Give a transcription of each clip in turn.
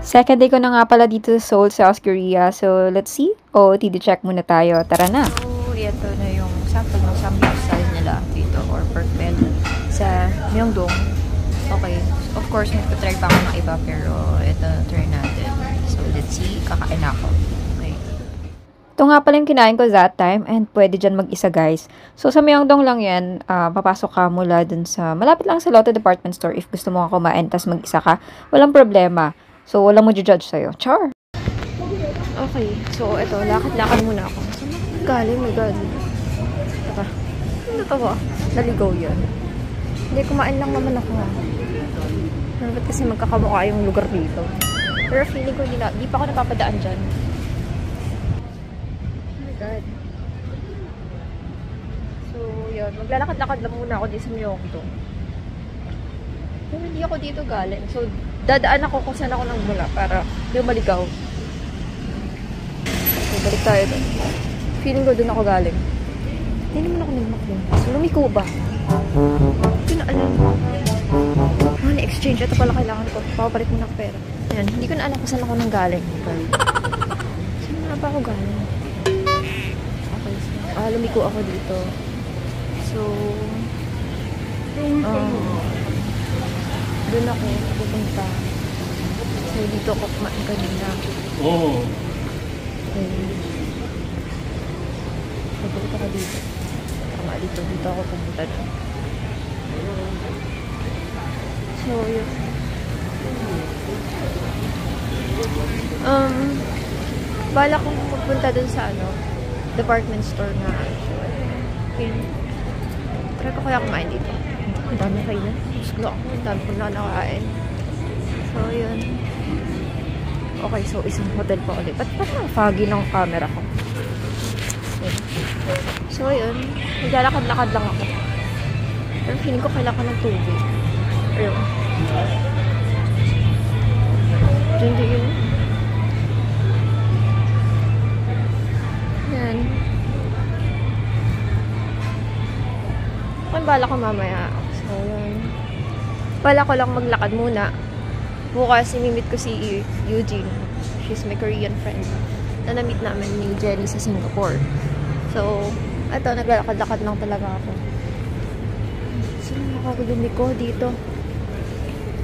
Second day ko na nga pala dito sa Seoul, South Korea. So, let's see. OOTD check muna tayo. Tara na. So, ito na yung sample ng samgyeopsal nila dito or pork belly sa Myeongdong. Okay. Of course, magpa-try pa ako ng iba pero ito try natin. So, let's see. Kakain ako. Okay. Ito nga pala yung kinain ko that time and pwede dyan mag-isa guys. So sa Myeongdong lang yan, papasok ka mula dun sa, malapit lang sa Lotte Department Store if gusto mo kumain tas mag-isa ka. Walang problema. So walang mo judge sa'yo. Char! Okay. So, ito. Lakad-lakad muna ako. Saan ako galing? My God. Taka. Ano to ba? Naligaw yun. Hindi, kumain lang naman ako. Pero ba't kasi magkakamukha yung lugar dito? Pero feeling ko di pa ako napapadaan dyan. God. So, yun. Maglalakad-lakad lang muna ako dito sa Myeongdong. Pero hindi ako dito galing. So, dadaan ako kung saan ako nagmula para hindi maligaw. So, balik tayo doon. Feeling ko doon ako galing. Hindi naman ako nagmakling. So, lumiko ba? Hindi na alam. Money exchange. Ito pala kailangan ko. Papapalit mo ng pera. Ayan. Hindi ko na alam kung saan ako nang galing. Saan na ba ako galing? Lumiko ako dito. So, doon ako pupunta. So, dito ako kumain kanina. Oo. Okay. So, pupunta ka dito. Tama dito. Dito ako pupunta doon. So, yun. Bala kong pupunta doon sa department store na yun. Try ko kaya kumain dito. Ang dami kayo na. Gusto ako. Ang dami ko na nakain. So, yun. Okay, so isang hotel pa ulit. Ba't parang foggy ng camera ko? So, yun. Maglalakad-lakad lang ako. Pero feeling ko kailangan ko ng tubig. Ayun. Diyan din yun. Yan. Kung bala ko mamaya. So, yun. Bala ko lang maglakad muna. Bukas, imimit ko si Eugene. She's my Korean friend. Na na-meet namin ni Jenny sa Singapore. So, eto, naglalakad-lakad lang talaga ako. Saan nakakagulumi ko dito?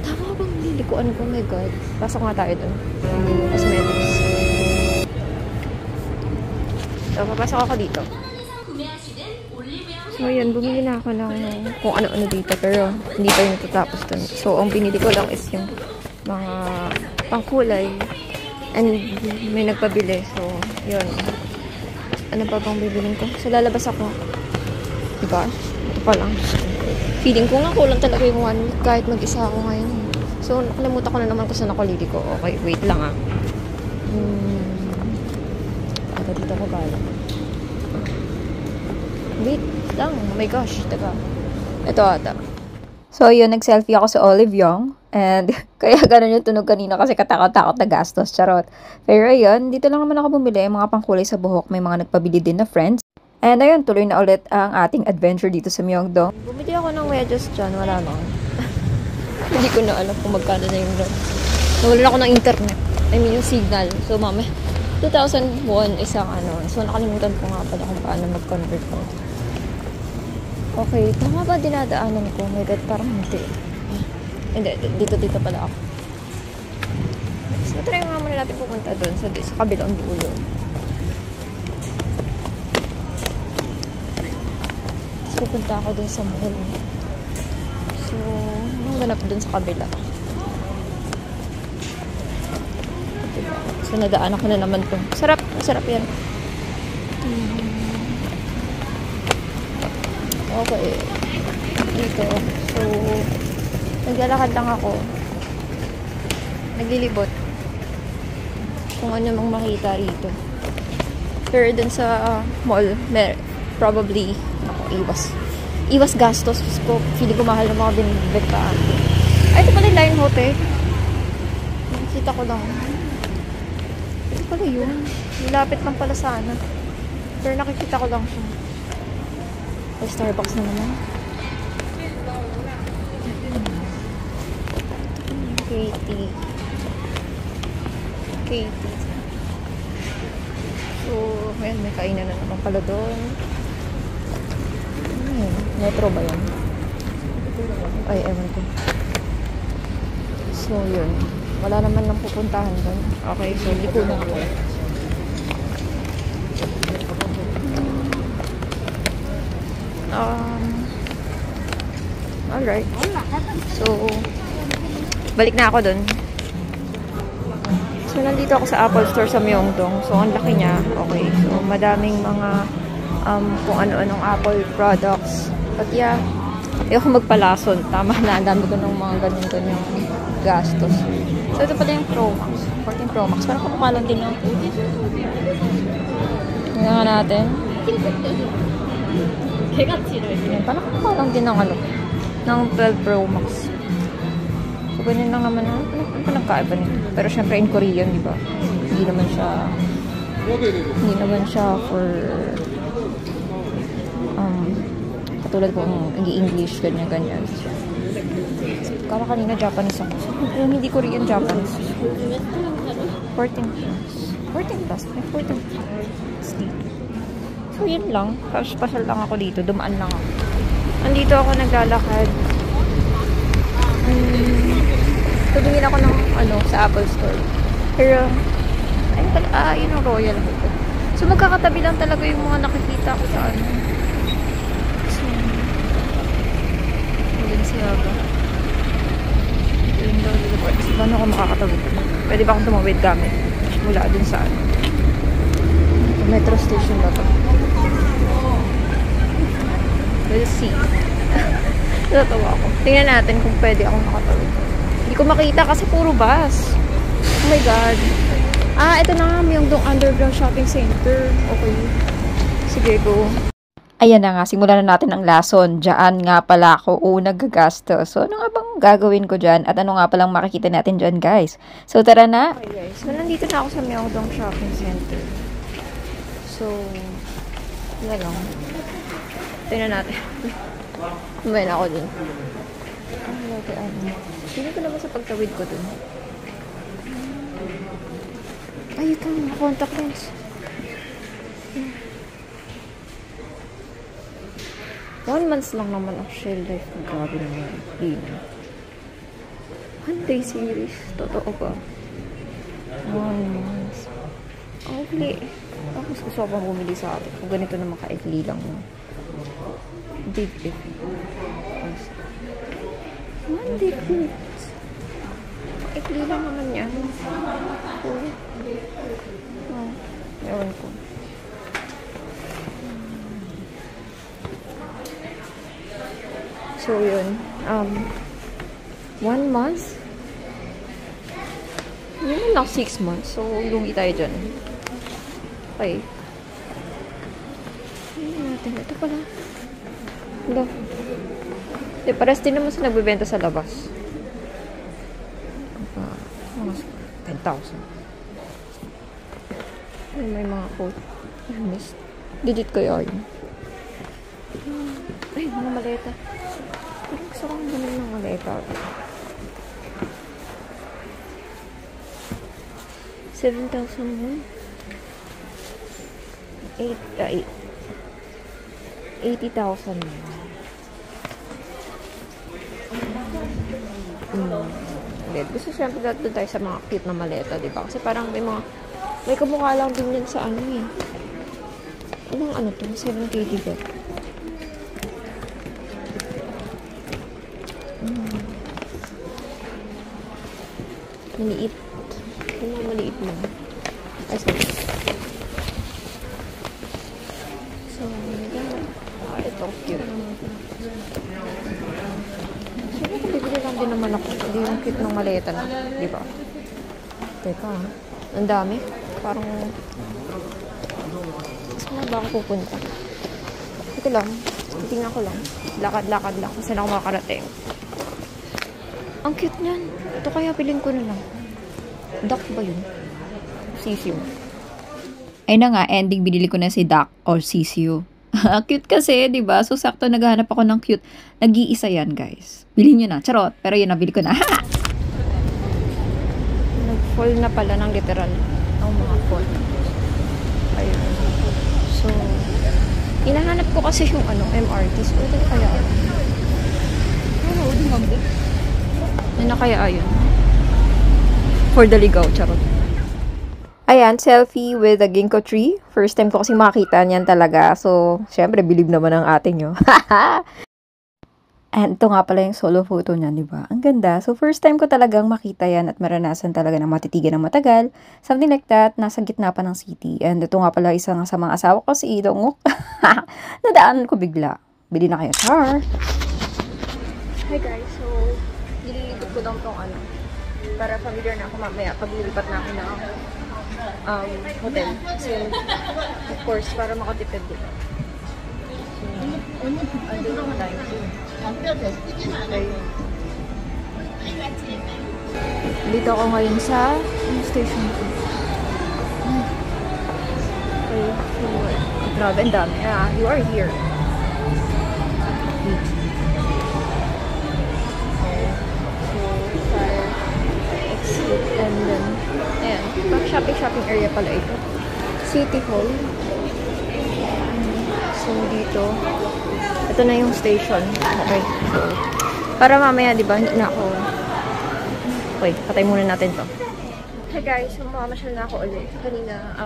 Tama bang lilikuan ko? Oh my God. Pasok nga tayo dun. Cosmetics. So, papasok ako dito. So, yun. Bumili na ako ng kung ano-ano dito. Pero, hindi pa yung natatapos dun. So, ang binili ko lang is yung mga pangkulay. And, may nagpabili. So, yun. Ano pa bang bibilin ko? So, lalabas ako. Diba? Ito pa lang. Feeling ko nga kulang talaga yung 1 week kahit mag-isa ako ngayon. So, nakalimutan ko na naman kung saan ako liliko. Okay, wait lang ah. Dito ko bala. Wait lang. Oh my gosh. Teka. Ito ata. So, yun, nag-selfie ako sa Olive Young. And, kaya ganun yung tunog kanina kasi katakot-takot na gastos. Charot. Pero, ayun, dito lang naman ako bumili. Mga pangkulay sa buhok. May mga nagpabili din na friends. And, ayun, tuloy na ulit ang ating adventure dito sa Myeongdong. Bumili ako ng wedges dyan. Wala lang. Hindi ko na alam kung magkano na yung rent. Nawalan ako ng internet. I mean, yung signal. So, mami, 2001 isang So, nakalimutan ko nga pala kung paano mag-convert ko. Okay, tama ba dinadaanan ko? Oh my God, parang hindi. Hindi, dito pala ako. So, try nga muna natin pupunta doon sa kabilang dulo. So, pupunta ako doon sa mall. So, anong ganap doon sa kabila? So, nadaan ako na naman ito. Sarap. Sarap yan. Okay. Dito. So, naglalakad lang ako. Naglilibot. Kung ano mang makita rito. Pero dun sa mall, probably, iwas gastos ko. Feeling ko mahal ng mga binibigtaan. Ay, ito pala yung Line Hotel. Nakikita ko lang. Ito pala yun. Nilapit lang pala sana. Pero nakikita ko lang siya. May Starbucks na naman. Pretty. Katie. So, ayan, may kainan na naman pala doon. Metro ba yan? Ay, ewan ko. So, yun. Wala naman lang pupuntahan doon. Okay, so liko na ako. Alright. So, balik na ako doon. So, nandito ako sa Apple Store sa Myeongdong. So, ang laki niya. Okay. So, madaming mga kung ano-anong Apple products. But yeah, ayoko magpalason. Tama na. Ang dami ko ng mga ganyan-ganyang gastos. So, ito pala yung Pro Max. 14 Pro Max. Parang kamukha lang din yung tingnan nga natin. Parang kamukha lang din ng ano, ng 12 Pro Max. So, ganyan lang naman. Ano pa nagkaiba nito? Pero syempre in Korean, di ba? Hindi naman siya for katulad kung nag-i-English, ganyan-ganyan. Kala kanina Japanese ako. So, hindi Korean, Japanese. 14 plus. 14 plus. May 14 plus dito. So, yun lang. Special lang ako dito. Dumaan lang ako. Andito ako naglalakad. Tumingin ako ng sa Apple Store. Pero, ayun pala, yun ang Royal. So, magkakatabi lang talaga yung mga nakikita ko sa So, yun siya ba? Yun daw dito. Paano ako makakatabi? Pwede ba akong tumawid gamit? Mula dun sa metro station ba ito? We'll see. Natatawa ako. Tingnan natin kung pwede akong makatawid. Hindi ko makita kasi puro bus. Oh my God. Ito na nga. Myeongdong Underground Shopping Center. Okay. Sige, go. Ayan na nga, simulan na natin ang lason. Diyan nga pala ako unang gagasto. So, ano nga bang gagawin ko dyan? At ano nga palang makikita natin dyan, guys? So, tara na. Okay, guys. So, nandito na ako sa Myeongdong Shopping Center. So, wala lang. Tingnan natin. Kumain ako dun. Sino ko naman sa pagtawid ko dun? Ay, ito yung contact lens. 1 month lang naman ang Shell Life. Grabe naman. One day series. Totoo ba? 1 month. Okay. Tapos gusto ko pang bumili sa atin. Kung ganito naman ka-ikli lang. Big if. One day clothes. Ikli lang naman yan. Ewan ko. So, yun. 1 month? Yun lang 6 months. So, lugi tayo dyan. Okay. Ito pala. Ito. Pares din naman sa nagbibenta sa labas. 10,000. May mga quote. I missed. Digit kaya yun. Ay, mga maleta. Parang gusto kong bumili ng maleta. 7,000 80,000 Gusto siyempre doon tayo sa mga cute na maleta, diba? Kasi parang may kamukha lang din yan sa ano eh. Anong to? 7K diba? Maliit. Yung maliit mo. Ay, sorry. So, ito cute. Siyempre, bibili lang din naman ako. Hindi yung cute ng maleta na. Diba? Teka, ang dami. Parang, saan ba ako pupunta? Ito lang. Titingnan ko lang. Lakad-lakad lang. Saan ako makakarating? Ang cute niyan. Ito kaya bilhin ko na lang. Duck ba yun? Sisiu. Ay na nga, ending binili ko na si Duck or Sisiu. Cute kasi, di ba? So, sakto naghahanap ako ng cute. Nag-iisa yan, guys. Bilhin nyo na. Charot. Pero yun, nabili ko na. fall na pala ng literal. Ang mga fall. Ayun. So, hinahanap ko kasi yung MRT. So, ito na kaya ayun. Ano na kaya ayun? For the ligaw, charot. Ayan, selfie with the ginkgo tree. First time ko kasi makita niyan talaga. So, syempre, believe naman ang ating nyo. And ito nga pala yung solo photo niya, di ba? Ang ganda. So, first time ko talagang makita yan at maranasan talaga na matitigan ng matagal. Something like that, nasa gitna pa ng city. And ito nga pala isang sa mga asawa ko, si Idong. Nadaanan ko bigla. Bili na kayo, char! Hi guys, so, nililipat ko lang tong para familiar na ako mamaya pag nilipat na ako ng hotel. So, of course, para makatipid din. So, andun lang tayo. Okay. Dito ako ngayon sa station 2. Okay, so, grabe, ang dami. You are here. And then, ayan, shopping area pala ito. City Hall. So, dito, ito na yung station. Okay, so, para mamaya, di ba, hindi na ako, okay, patay muna natin to. Hey guys, so, mamamasyal na ako ulit. Kanina,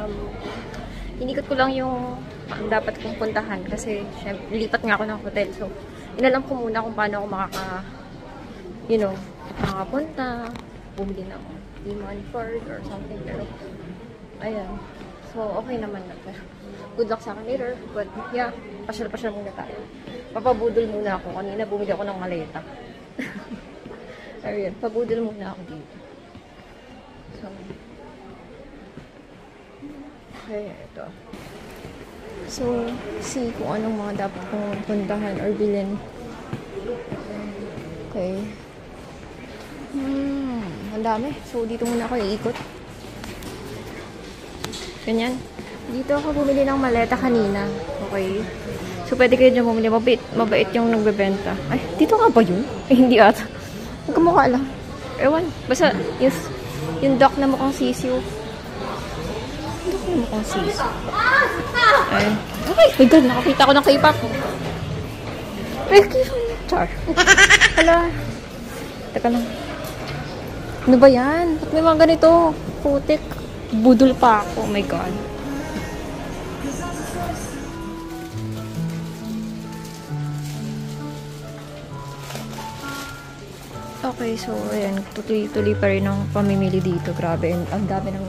inikot ko lang yung dapat kong puntahan kasi, syempre, lipat nga ako ng hotel. So, inalam ko muna kung paano ako makakapunta, bumili ng Demon Ford or something, pero ayan, so okay naman na, pero good luck sa akin later, but yeah, pasyal muna tayo. Papabudol muna ako, kanina bumili ako ng maleta. Ayun, pabudol muna ako dito. So, okay, ito. So, see kung anong mga dapat kong puntahan or bilhin. Okay. Ang dami. So, dito muna ako iikot. Ganyan. Dito ako bumili ng maleta kanina. Okay. So, pwede kayo dyan bumili. Mabait yung nagbebenta. Ay, dito nga ba yun? Eh, hindi ata. Magkamukha lang. Ewan. Basta, yung duck na mukhang sisiw. Yung duck na mukhang sisiw. Ay. Okay. My God, nakakita ko ng K-pop. Ay, char. Hala. Teka lang. Ano ba yan? Ba't may mga ganito? Putik. Budol pa ako. Oh my God. Okay, so, ayan. Tuloy-tuloy pa rin ang pamimili dito. Grabe. Ang dami ng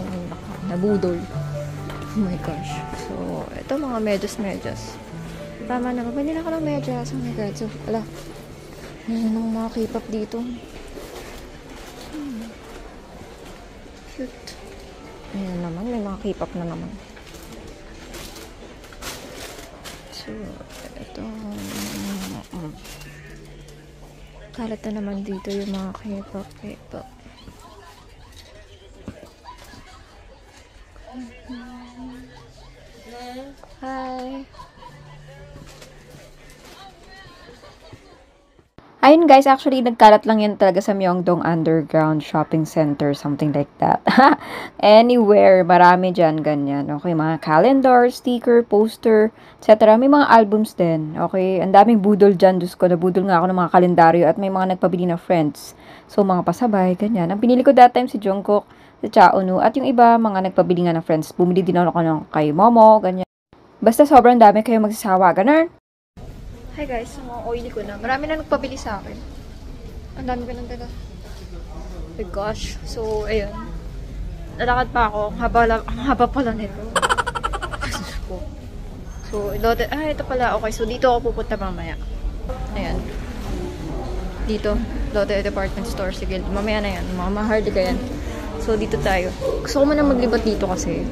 nabudol. Oh my gosh. So, ito mga medyas. Tama na. Mabili na ako ng medyas. Oh my God. So, ala. Ayan ang mga K-pop dito. Cute. Ayan naman, may mga K-pop na naman. So, ito. Kalat na naman dito yung mga K-pop. Hi! Ayun guys, actually nagkalat lang yan talaga sa Myeongdong Underground Shopping Center, something like that. Anywhere, marami dyan, ganyan. Okay, mga calendar, sticker, poster, etc. May mga albums din. Okay, ang daming budol dyan. Diyos ko, nabudol nga ako ng mga kalendaryo at may mga nagpabili na friends. So, mga pasabay, ganyan. Ang pinili ko that time si Jungkook, si Chaonu, at yung iba, mga nagpabili nga ng friends. Bumili din ako ng kay Momo, ganyan. Basta sobrang dami kayo magsasawa, ganun. Hi guys, so mga oily ko na. Marami na nagpabili sa akin. Ang dami ko nang dala. Oh my gosh. So, ayun. Nalakad pa ako. Ang haba pala nito. So, ito pala. Okay, so dito ako pupunta mamaya. Ayan. Dito. Lotte Department Store. Sige, mamaya na yan. Mga mahardy ka yan. So, dito tayo. Gusto ko muna maglibat dito kasi.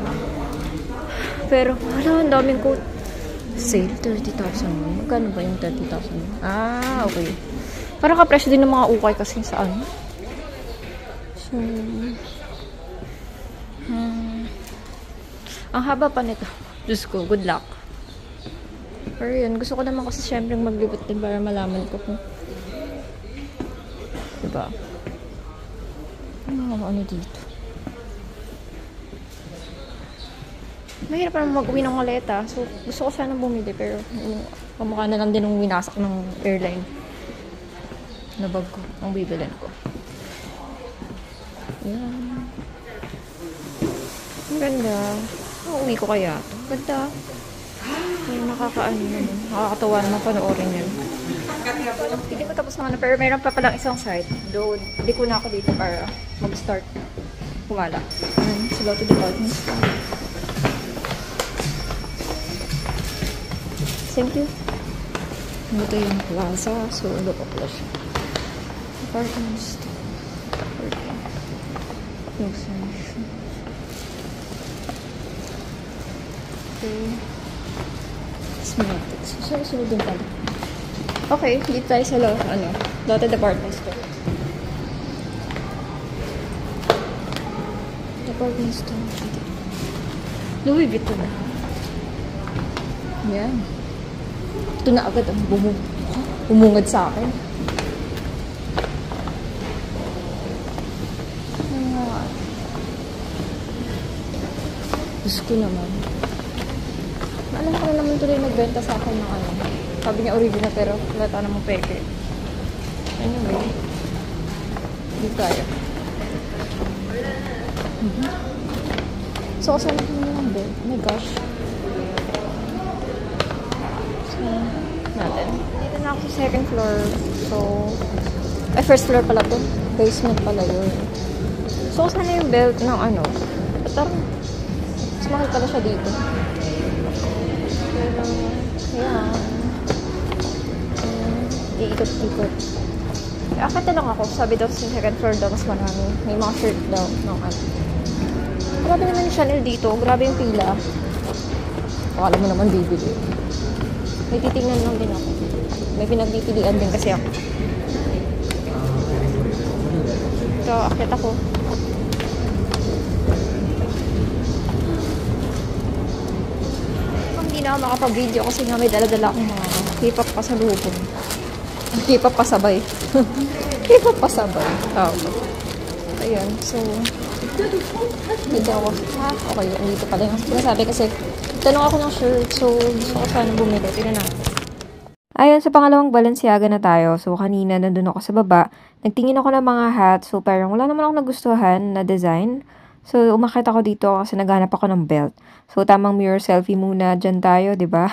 Pero, wala, ang daming coat. Sale, 30,000. Magkano ba yung 30,000? Ah, okay. Parang kapresyo din ng mga ukay kasi saan. So, ang haba pa nito. Diyos ko, good luck. Pero yun, gusto ko naman kasi syempre maglibot din para malaman ko kung diba? Ano dito? Mahirap pa naman mag-uwi ng maleta. So, gusto ko sana bumili, pero kamukha na lang din ng winasak ng airline na bag ko, ang bibilin ko. Yan. Ang ganda. Uuwi ko kaya. Ganda. Ay, nakakaano naman. Nakakatawa naman panoorin yun. Hindi ko tapos naman, pero meron pa palang isang site. Doon, hindi ko na ako dito para mag-start kumala. Sila to department store. Thank you. Ito yung plaza. So, look up lang siya. Department store. Okay. Cosmetics. Sunod din pala. Okay, dito tayo sa Lotte Department Store. Department Store. Louis Vuitton. Yan. Ito na agad ang bumungad sa akin. Gusto ko naman. Alam ko na naman tuloy nagbenta sa akin ng sabi niya original pero wala tayo namang peke. Anyway. Hindi tayo. So, saan ako naman bed? Oh my gosh. So, natin. Dito na ako sa second floor. So, first floor pala to. Basement pala yun. So, saan na yung belt ng Parang, mas mahal pala siya dito. Pero, ayan. Iikot-ikot. Akit na lang ako. Sabi daw sa second floor daw, mas marami. May mga shirt daw. Grabe naman yung Chanel dito. Grabe yung pila. Akala mo naman bibili. May titingnan lang din ako. May pinagpipilian din kasi ako. So, akit ako. Hindi na ako makapag-video kasi nga may dala-dala akong mga K-pop pasalubong. K-pop pasabay. K-pop pasabay. Ayan. So, dito ako. Okay. Dito pala yung sinasabi kasi tanong ako ng shirt. So, gusto ko sana bumili. Tignan natin. Ayun, sa pangalawang Balenciaga na tayo. So, kanina nandun ako sa baba. Nagtingin ako ng mga hat. So, parang wala naman ako nagustuhan na design. So, umakit ako dito kasi naghanap ako ng belt. So, tamang mirror selfie muna. Dyan tayo, diba?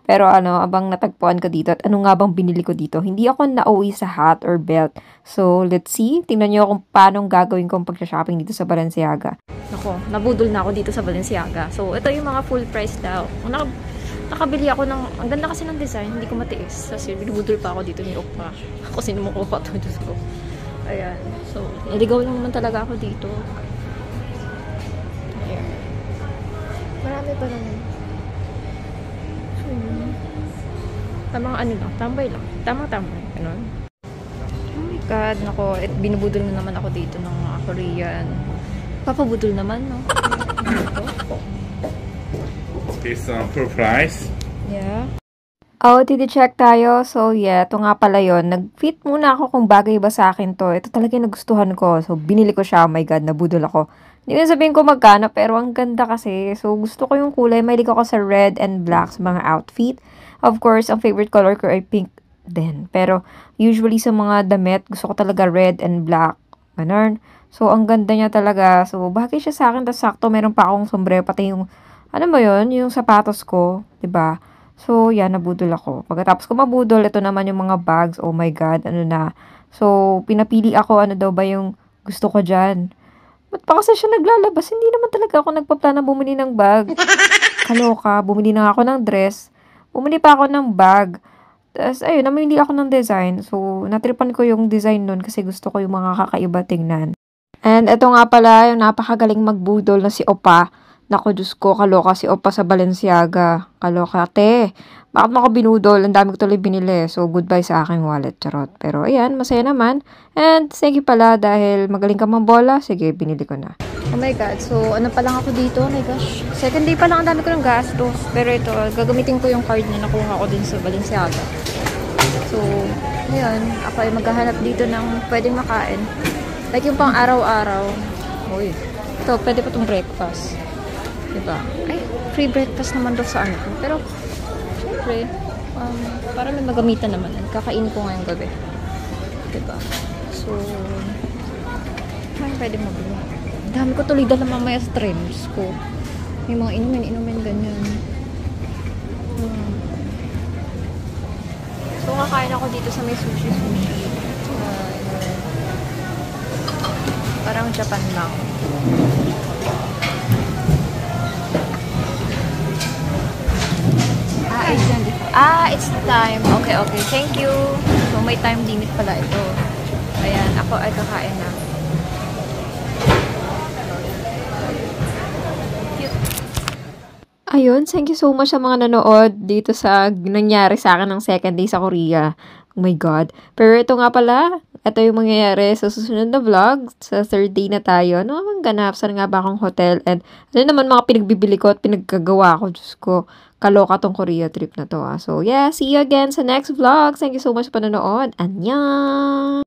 Pero abang natagpuan ko dito at ano nga bang binili ko dito? Hindi ako nauwi sa hat or belt. So, let's see. Tingnan nyo kung paano gagawin kong pag-shopping dito sa Balenciaga. Ako, nabudol na ako dito sa Balenciaga. So, ito yung mga full price daw. Nakabili ako ng, ang ganda kasi ng design, hindi ko matiis. Kasi binubudol pa ako dito ni Okpa. Ako sinumukuha ito, Diyos ko. Ayan. So, naligaw lang naman talaga ako dito. Ayan. Marami pa naman. Tamang lang, tambay lang. Tamang tambay. Ganun. Oh my God, nako. Binubudol na naman ako dito ng mga Korean. Papabudol naman, no? It's full price. Yeah. Check tayo. So, yeah. Ito nga pala yun. Nag-fit muna ako kung bagay ba sa akin to. Ito talaga yung nagustuhan ko. So, binili ko siya. Oh my God, nabudol ako. Hindi ko sabihin ko magkano, pero ang ganda kasi. So, gusto ko yung kulay. Mahilig ako sa red and black sa mga outfit. Of course, ang favorite color ko ay pink din. Pero, usually sa mga damit, gusto ko talaga red and black. Ganun. So, ang ganda niya talaga. So, bagay siya sa akin. Tapos, sakto, meron pa akong sombrero. Pati yung, yung sapatos ko. 'Di ba? So, yan, nabudol ako. Pagkatapos ko mabudol, ito naman yung mga bags. Oh my God, na. So, pinapili ako, daw ba yung gusto ko dyan. Ba't pa kasi siya naglalabas? Hindi naman talaga ako nagpaplano bumili ng bag. Kaloka, bumili na ako ng dress. Bumili pa ako ng bag. Tapos, ayun, namili ako ng design. So, natripan ko yung design nun kasi gusto ko yung mga kakaiba tingnan. And ito nga pala, yung napakagaling magbudol na si Opa. Naku, Diyos ko, kaloka si Opa sa Balenciaga. Kaloka, te. Bakit mo ako binudol? Ang dami ko tuloy binili. So, goodbye sa aking wallet, charot. Pero, ayan, masaya naman. And, sige pala, dahil magaling ka mambola, sige, binili ko na. Oh my God. So, ano pa lang ako dito? Oh my gosh. Second day pa lang, ang dami ko ng gastos. Pero ito, gagamitin ko yung card na nakuha ko din sa Balenciaga. So, ayun. Ako ay maghahanap dito ng pwedeng makain. Like yung pang araw-araw. Uy. Ito, pwede pa itong breakfast. Diba? Ay, free breakfast naman daw sa ano. Pero, syempre, para may magamitan naman. Kakainin ko ngayong gabi. Diba? So, pwede mabili. Dami ko tuloy dala mamaya sa streams ko. May mga inumin, ganyan. So, kakain ako dito sa may sushi. Parang Japan lang. It's time. Okay. Thank you. So, may time limit pala ito. Ayan, ako ay kakain na. Ayun, thank you so much sa mga nanood dito sa nangyari sa akin ng second day sa Korea. Oh my God. Pero ito nga pala, ito yung mangyayari sa susunod na vlog. Sa third day na tayo. Ano naman ganap? Saan nga ba akong hotel? And ano naman mga pinagbibili ko at pinagkagawa ko. Diyos ko, kaloka tong Korea trip na to. So yeah, see you again sa next vlog. Thank you so much sa panonood. Annyeong!